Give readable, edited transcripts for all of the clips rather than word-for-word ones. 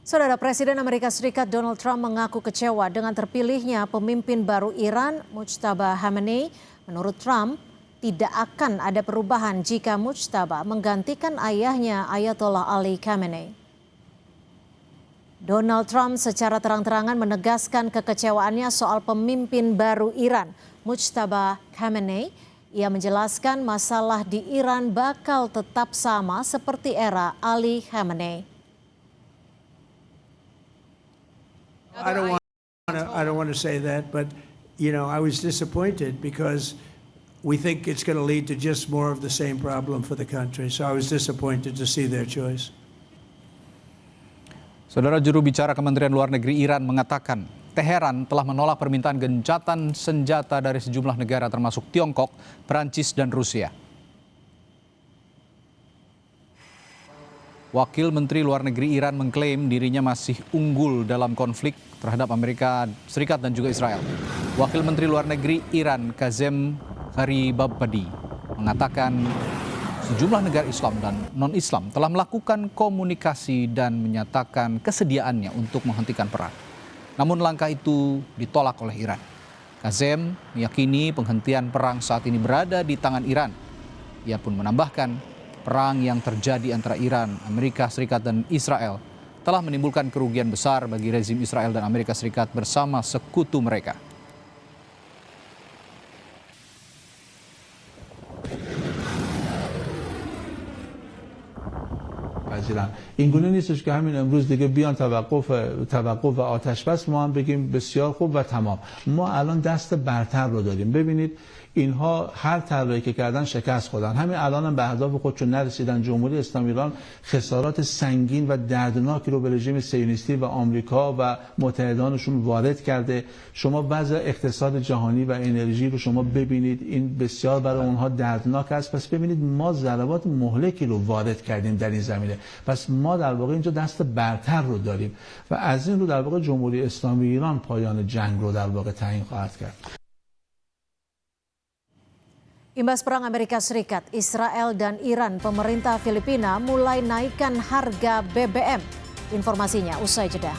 Saudara Presiden Amerika Serikat Donald Trump mengaku kecewa dengan terpilihnya pemimpin baru Iran, Mujtaba Khamenei. Menurut Trump, tidak akan ada perubahan jika Mujtaba menggantikan ayahnya Ayatollah Ali Khamenei. Donald Trump secara terang-terangan menegaskan kekecewaannya soal pemimpin baru Iran, Mujtaba Khamenei. Ia menjelaskan masalah di Iran bakal tetap sama seperti era Ali Khamenei. I don't want to say that, but I was disappointed because we think it's going to lead to just more of the same problem for the country. So I was disappointed to see their choice. Saudara, juru bicara Kementerian Luar Negeri Iran mengatakan Teheran telah menolak permintaan gencatan senjata dari sejumlah negara termasuk Tiongkok, Perancis, dan Rusia. Wakil Menteri Luar Negeri Iran mengklaim dirinya masih unggul dalam konflik terhadap Amerika Serikat dan juga Israel. Wakil Menteri Luar Negeri Iran Kazem Gharibabadi mengatakan sejumlah negara Islam dan non-Islam telah melakukan komunikasi dan menyatakan kesediaannya untuk menghentikan perang. Namun langkah itu ditolak oleh Iran. Kazem meyakini penghentian perang saat ini berada di tangan Iran. Ia pun menambahkan perang yang terjadi antara Iran, Amerika Serikat, dan Israel telah menimbulkan kerugian besar bagi rezim Israel dan Amerika Serikat bersama sekutu mereka. اینگونه نیستش که همین امروز دیگه بیان توقف و آتش بس ما هم بگیم بسیار خوب و تمام. ما الان دست برتر رو داریم. ببینید اینها هر طرحی که کردن شکست خوردن. همین الان هم به اهداف خودشون نرسیدن. جمهوری اسلامی ایران خسارات سنگین و دردناکی رو به رژیم صهیونیستی و آمریکا و متحدانشون وارد کرده. شما وضع اقتصاد جهانی و انرژی رو شما ببینید، این بسیار برای اونها دردناک است. پس ببینید ما ضربات مهلکی رو وارد کردیم در این زمینه. پس ما در واقع اینجا دست برتر رو داریم و از این رو در واقع جمهوری اسلامی ایران پایان جنگ رو در واقع تعیین خواهد کرد. Imbas perang Amerika Serikat, Israel dan Iran, pemerintah Filipina mulai naikkan harga BBM. Informasinya usai jeda.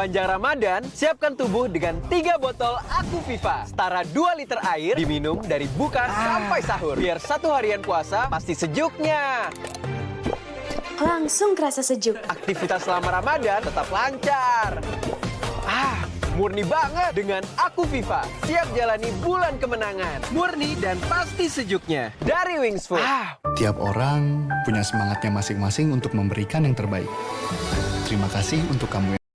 Sepanjang Ramadan, siapkan tubuh dengan 3 botol Aku Viva. Setara 2 liter air diminum dari buka sampai sahur. Biar satu harian puasa pasti sejuknya. Langsung kerasa sejuk. Aktivitas selama Ramadan tetap lancar. Murni banget dengan Aku Viva. Siap jalani bulan kemenangan. Murni dan pasti sejuknya. Dari Wings Food. Tiap orang punya semangatnya masing-masing untuk memberikan yang terbaik. Terima kasih untuk kamu.